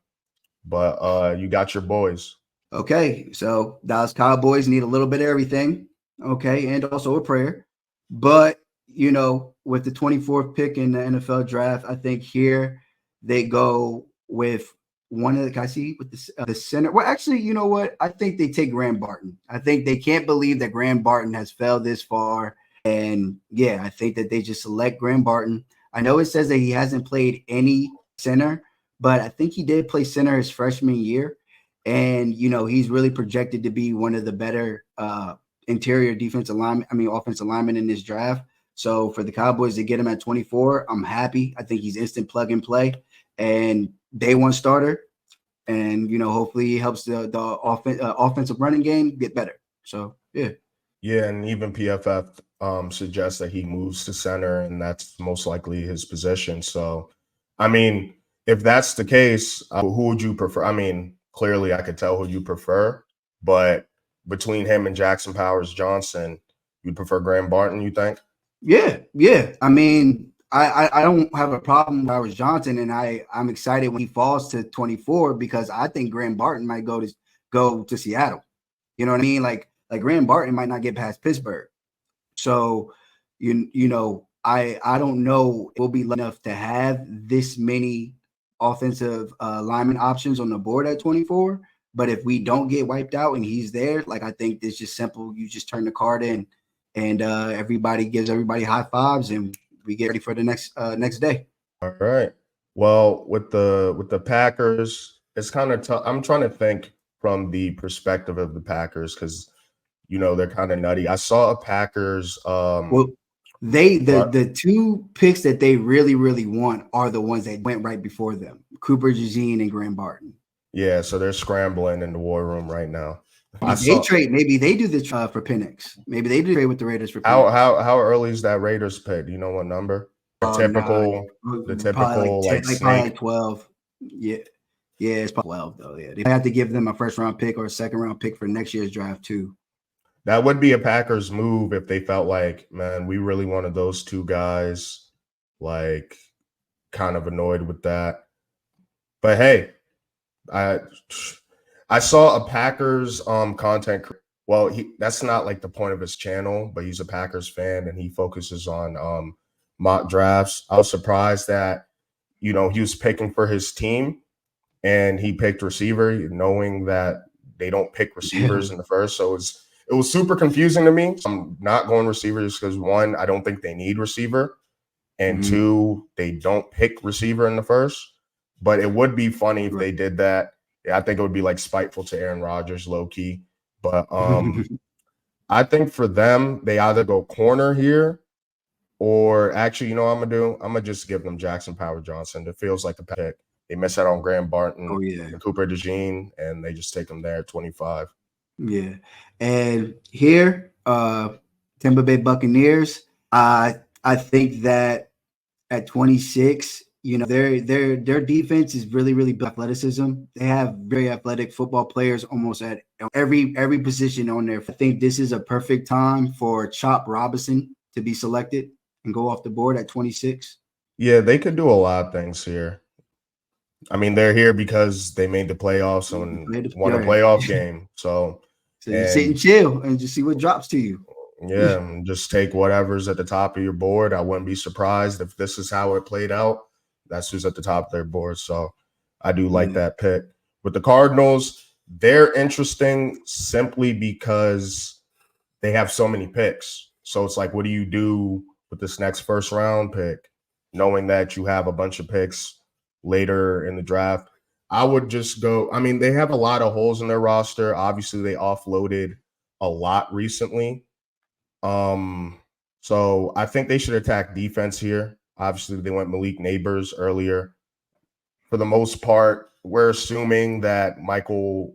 But you got your boys. Okay, so Dallas Cowboys need a little bit of everything. Okay, and also a prayer. But, with the 24th pick in the NFL draft, I think here they go with one of the, can I see with the center? Well, actually, you know what? I think they take Graham Barton. I think they can't believe that Graham Barton has fell this far. And yeah, I think that they just select Graham Barton. I know it says that he hasn't played any center, but I think he did play center his freshman year. And, he's really projected to be one of the better interior defensive linemen, offensive linemen in this draft. So for the Cowboys to get him at 24, I'm happy. I think he's instant plug and play and day one starter. And, hopefully he helps the offensive running game get better. So, yeah. Yeah, and even PFF suggests that he moves to center, and that's most likely his position. So, I mean, if that's the case, who would you prefer? I mean, clearly I could tell who you prefer, but between him and Jackson Powers Johnson, you'd prefer Graham Barton, you think? Yeah. I mean, I don't have a problem with Powers Johnson, and I'm excited when he falls to 24 because I think Graham Barton might go to Seattle. You know what I mean? Like Graham Barton might not get past Pittsburgh. So, I don't know it will be enough to have this many offensive lineman options on the board at 24. But if we don't get wiped out and he's there, like I think it's just simple. You just turn the card in, and everybody gives everybody high fives, and we get ready for the next day. All right. Well, with the Packers, it's kind of tough. I'm trying to think from the perspective of the Packers because they're kind of nutty. I saw a Packers. Well, the two picks that they really, really want are the ones that went right before them: Cooper DeJean and Graham Barton. Yeah, so they're scrambling in the war room right now. Maybe they do this for Penix. Maybe they do trade with the Raiders for Penix. How early is that Raiders pick? Do you know what number? The typical probably like 12. Yeah, it's probably 12 though. Yeah, they have to give them a first round pick or a second round pick for next year's draft too. That would be a Packers move if they felt like, man, we really wanted those two guys. Like, kind of annoyed with that. But hey, I saw a Packers content. Well, that's not like the point of his channel, but he's a Packers fan and he focuses on mock drafts. I was surprised that he was picking for his team and he picked receiver, knowing that they don't pick receivers in the first. So it was super confusing to me. I'm not going receivers because one, I don't think they need receiver, and two, they don't pick receiver in the first. But it would be funny if they did that. I think it would be like spiteful to Aaron Rodgers, low key. But I think for them, they either go corner here, or actually, what I'm gonna do? I'm gonna just give them Jackson Power Johnson. It feels like a pick. They miss out on Graham Barton, Cooper DeJean, and they just take them there at 25. Yeah, and here, Tampa Bay Buccaneers. I think that at 26. Their defense is really, really big athleticism. They have very athletic football players almost at every position on there. I think this is a perfect time for Chop Robinson to be selected and go off the board at 26. Yeah, they could do a lot of things here. I mean, they're here because they made the playoffs and won a playoff game. So you sit and chill and just see what drops to you. Yeah, and just take whatever's at the top of your board. I wouldn't be surprised if this is how it played out. That's who's at the top of their board. So I do like that pick. With the Cardinals, they're interesting simply because they have so many picks. So it's like, what do you do with this next first round pick, knowing that you have a bunch of picks later in the draft? I would just go. I mean, they have a lot of holes in their roster. Obviously, they offloaded a lot recently. So I think they should attack defense here. Obviously, they went Malik Neighbors earlier. For the most part, we're assuming that Marvin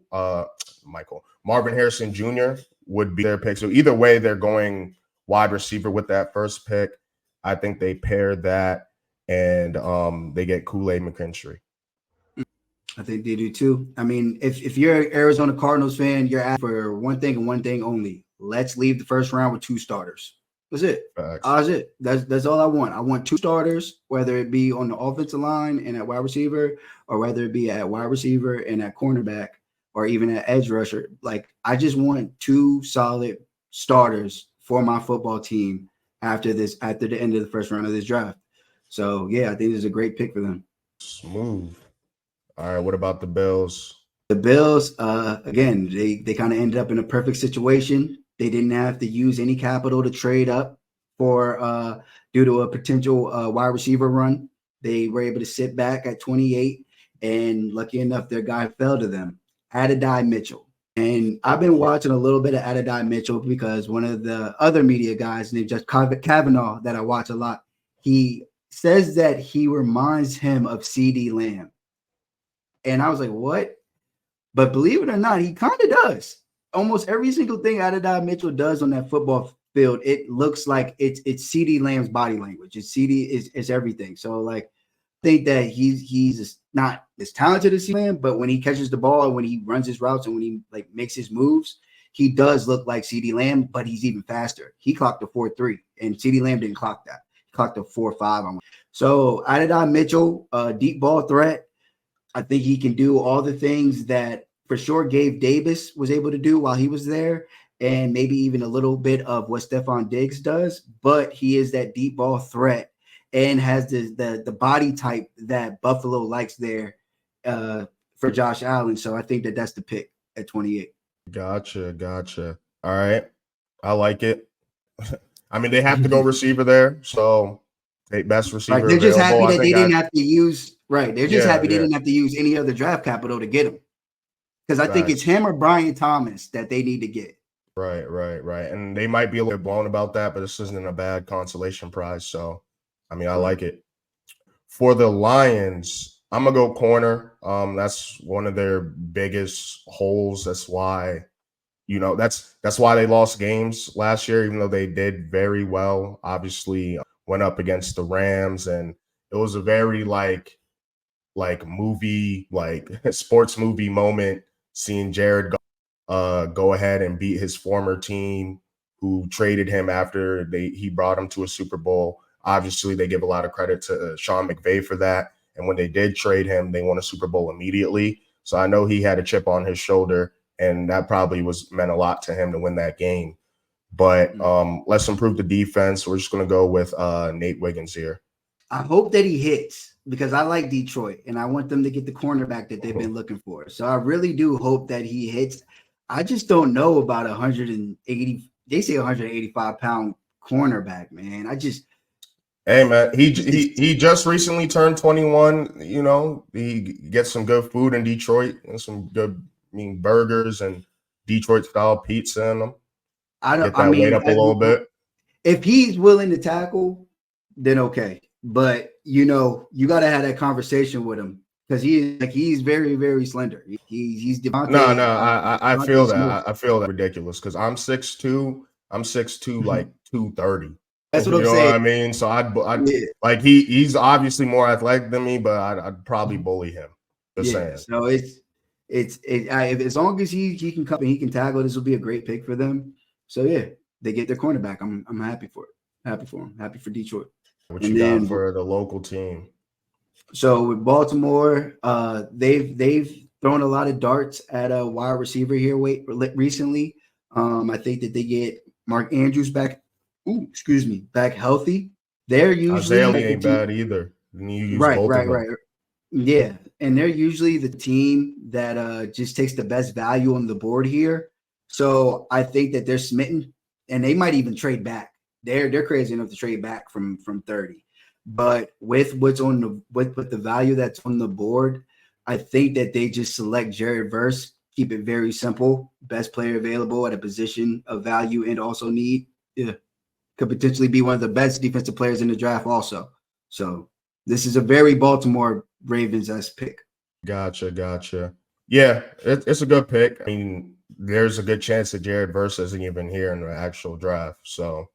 Harrison Jr. would be their pick. So either way, they're going wide receiver with that first pick. I think they pair that and they get Kool-Aid McKinstry. I think they do too. I mean, if you're an Arizona Cardinals fan, you're asking for one thing and one thing only. Let's leave the first round with two starters. That's it. That's it. That's all I want. I want two starters, whether it be on the offensive line and at wide receiver, or whether it be at wide receiver and at cornerback, or even at edge rusher. Like, I just want two solid starters for my football team after the end of the first round of this draft. So yeah, I think this is a great pick for them. Smooth. All right, what about the Bills? The Bills, again, they kind of ended up in a perfect situation. They didn't have to use any capital to trade up for due to a potential wide receiver run. They were able to sit back at 28, and lucky enough, their guy fell to them, Adidai Mitchell. And I've been watching a little bit of Adidai Mitchell because one of the other media guys named Judge Kavanaugh that I watch a lot, he says that he reminds him of CD Lamb. And I was like, what? But believe it or not, he kind of does. Almost every single thing Adidai Mitchell does on that football field, it looks like it's CD Lamb's body language. It's CD is everything. So like, I think that he's not as talented as CD Lamb, but when he catches the ball and when he runs his routes and when he like makes his moves, he does look like CD Lamb, but he's even faster. He clocked a 4.3, and CD Lamb didn't clock that. He clocked a 4.5. So Adidai Mitchell, deep ball threat. I think he can do all the things that for sure Gabe Davis was able to do while he was there, and maybe even a little bit of what Stephon Diggs does. But he is that deep ball threat and has the body type that Buffalo likes there for Josh Allen. So I think that that's the pick at 28. Gotcha. All right, I like it. I mean, they have to go receiver there, so best receiver They're just happy available. I that they think didn't have to use They're just happy they yeah. didn't have to use any other draft capital to get him. Because I think it's Facts. him or Brian Thomas that they need to get. Right. And they might be a little bit blown about that, but this isn't a bad consolation prize. So, I mean, I like it. For the Lions, I'm gonna go corner. That's one of their biggest holes. That's why, that's why they lost games last year, even though they did very well. Obviously, went up against the Rams, and it was a very like movie, like sports movie moment seeing Jared go ahead and beat his former team who traded him after he brought him to a Super Bowl. Obviously, they give a lot of credit to Sean McVay for that. And when they did trade him, they won a Super Bowl immediately. So I know he had a chip on his shoulder, and that probably meant a lot to him to win that game. But let's improve the defense. We're just going to go with Nate Wiggins here. I hope that he hits because I like Detroit and I want them to get the cornerback that they've been looking for. So I really do hope that he hits. I just don't know about 180. They say 185-pound cornerback, man. Hey man, he just recently turned 21. He gets some good food in Detroit and some good, burgers and Detroit style pizza in them. Get that weight up a little bit. If he's willing to tackle, then okay. But you got to have that conversation with him because he's very, very slender. He's Devontae. No, I feel that. I feel that ridiculous because I'm 6'2". I'm 6'2", like 230. That's what I'm saying. You know what I mean? So I'd like he's obviously more athletic than me, but I'd probably bully him. Just saying. So as long as he can come and he can tackle, this will be a great pick for them. So yeah, they get their cornerback. I'm happy for it. Happy for him. Happy for Detroit. What you got for the local team? So with Baltimore, they've thrown a lot of darts at a wide receiver here recently. I think that they get Mark Andrews back. Back healthy. They're usually Isaiah ain't bad either. You use right. Yeah, and they're usually the team that just takes the best value on the board here. So I think that they're smitten, and they might even trade back. They're crazy enough to trade back from 30. But with what's on the value that's on the board, I think that they just select Jared Verse, keep it very simple, best player available at a position of value and also need. Yeah, could potentially be one of the best defensive players in the draft also. So this is a very Baltimore Ravens-esque pick. Gotcha. Yeah, it's a good pick. I mean, there's a good chance that Jared Verse isn't even here in the actual draft. So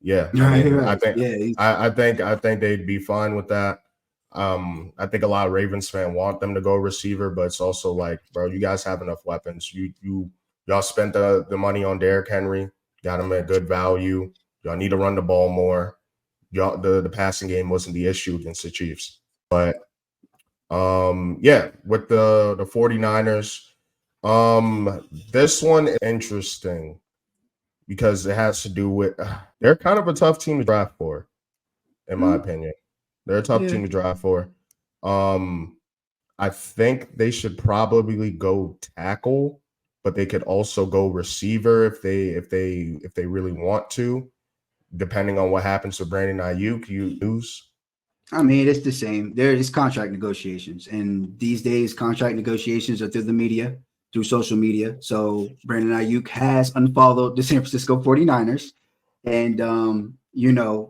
yeah, I think they'd be fine with that. I think a lot of Ravens fans want them to go receiver, but it's also like, bro, you guys have enough weapons. Y'all spent the money on Derrick Henry, got him at good value. Y'all need to run the ball more. Y'all the passing game wasn't the issue against the Chiefs. But with the 49ers, this one is interesting because it has to do with they're kind of a tough team to draft for, in my opinion. They're a tough team to draft for. I think they should probably go tackle, but they could also go receiver if they really want to, depending on what happens to Brandon Ayuk. You lose. I mean, it's the same. There is contract negotiations, and these days, contract negotiations are through the media, through social media. So Brandon Ayuk has unfollowed the San Francisco 49ers, and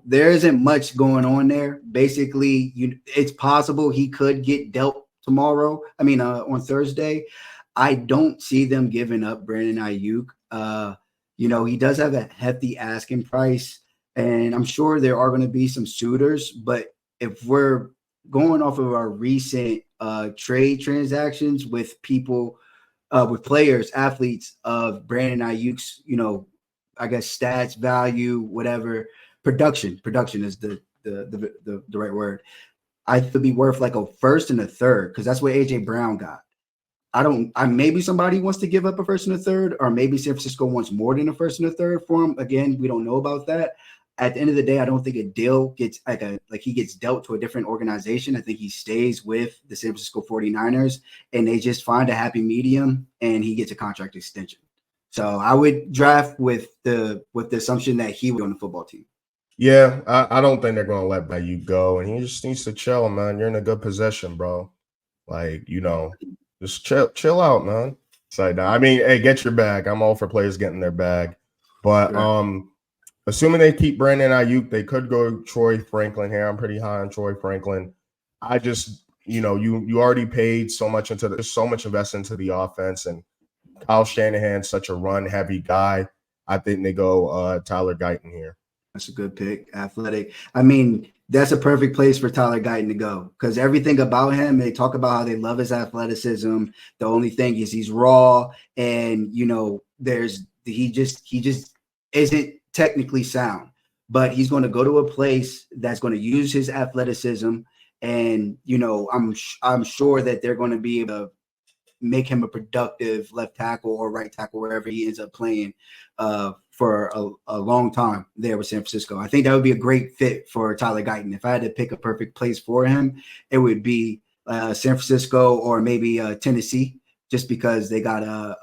there isn't much going on there. Basically, it's possible he could get dealt tomorrow. I mean, on Thursday. I don't see them giving up Brandon Ayuk. He does have a hefty asking price, and I'm sure there are going to be some suitors, but if we're going off of our recent trade transactions with people, with players, athletes of Brandon Ayuk's, I guess stats, value, whatever, production is the right word. I could be worth like a first and a third because that's what AJ Brown got. Maybe somebody wants to give up a first and a third, or maybe San Francisco wants more than a first and a third for him. Again, we don't know about that. At the end of the day, I don't think a deal gets like he gets dealt to a different organization. I think he stays with the San Francisco 49ers and they just find a happy medium and he gets a contract extension. So I would draft with the assumption that he would be on the football team. Yeah, I don't think they're going to let Ayuk go, and he just needs to chill, man. You're in a good position, bro. Like, just chill out, man. It's like, I mean, hey, get your bag. I'm all for players getting their bag. But assuming they keep Brandon Ayuk, they could go Troy Franklin here. I'm pretty high on Troy Franklin. I just, you already paid so much there's so much invested into the offense, and Kyle Shanahan's such a run-heavy guy. I think they go Tyler Guyton here. That's a good pick. Athletic. I mean, that's a perfect place for Tyler Guyton to go because everything about him, they talk about how they love his athleticism. The only thing is he's raw, and he just isn't technically sound. But he's going to go to a place that's going to use his athleticism, and I'm sure that they're going to be able to make him a productive left tackle or right tackle wherever he ends up playing for a long time there with San Francisco. I think that would be a great fit for Tyler Guyton. If I had to pick a perfect place for him, it would be San Francisco or maybe Tennessee, just because they got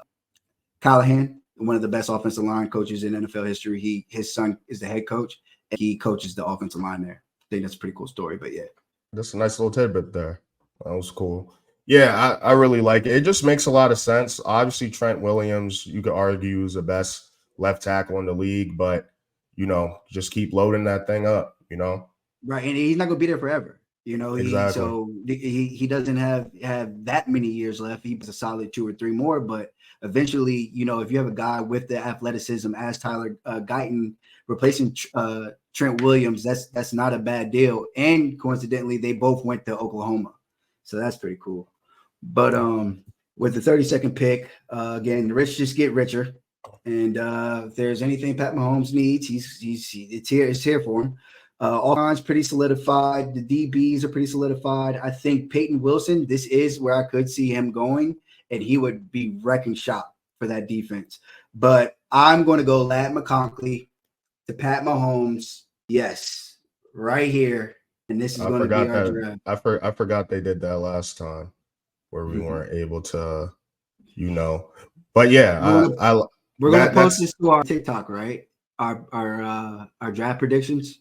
Callahan, one of the best offensive line coaches in NFL history. His son is the head coach, and he coaches the offensive line there. I think that's a pretty cool story, but yeah. That's a nice little tidbit there. That was cool. Yeah, I really like it. It just makes a lot of sense. Obviously, Trent Williams, you could argue, is the best left tackle in the league, but just keep loading that thing up, Right, and he's not gonna be there forever. Exactly. He doesn't have that many years left. He has a solid 2 or 3 more, but eventually, if you have a guy with the athleticism as Tyler Guyton replacing Trent Williams, that's not a bad deal. And coincidentally, they both went to Oklahoma, so that's pretty cool. But with the 32nd pick, again, the rich just get richer. And if there's anything Pat Mahomes needs, it's here for him. All lines pretty solidified. The DBs are pretty solidified. I think Peyton Wilson, this is where I could see him going, and he would be wrecking shop for that defense. But I'm going to go Ladd McConkey to Pat Mahomes. Yes, right here. And this is going to be our draft. I forgot they did that last time where we weren't able to, But yeah, we're going to post this to our TikTok, right? Our draft predictions.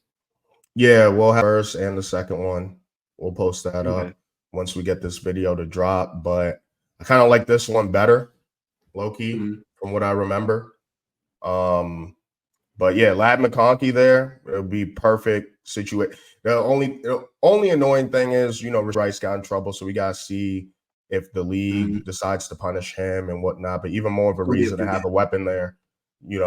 Yeah, we'll have first and the second one. We'll post that up once we get this video to drop. But I kind of like this one better, low-key, from what I remember. But yeah, Ladd McConkey there, it'll be perfect situation. The only annoying thing is, Rich Rice got in trouble, so we gotta see if the league decides to punish him and whatnot. But even more of a reason to have a weapon there,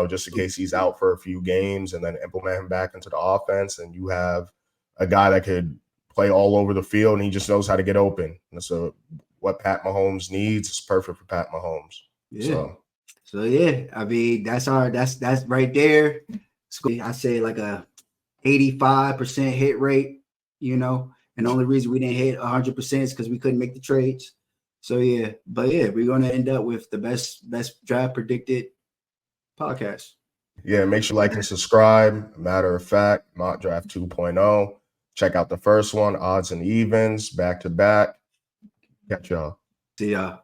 just in case he's out for a few games, and then implement him back into the offense. And you have a guy that could play all over the field, and he just knows how to get open. And so what Pat Mahomes needs is perfect for Pat Mahomes. Yeah. So yeah, I mean, that's right there. I say like a 85% hit rate, and the only reason we didn't hit 100% is because we couldn't make the trades. So yeah, but yeah, we're gonna end up with the best draft predicted podcast. Yeah, make sure you like and subscribe. Matter of fact, Mock Draft 2.0. Check out the first one, odds and evens, back to back. Catch y'all. See ya.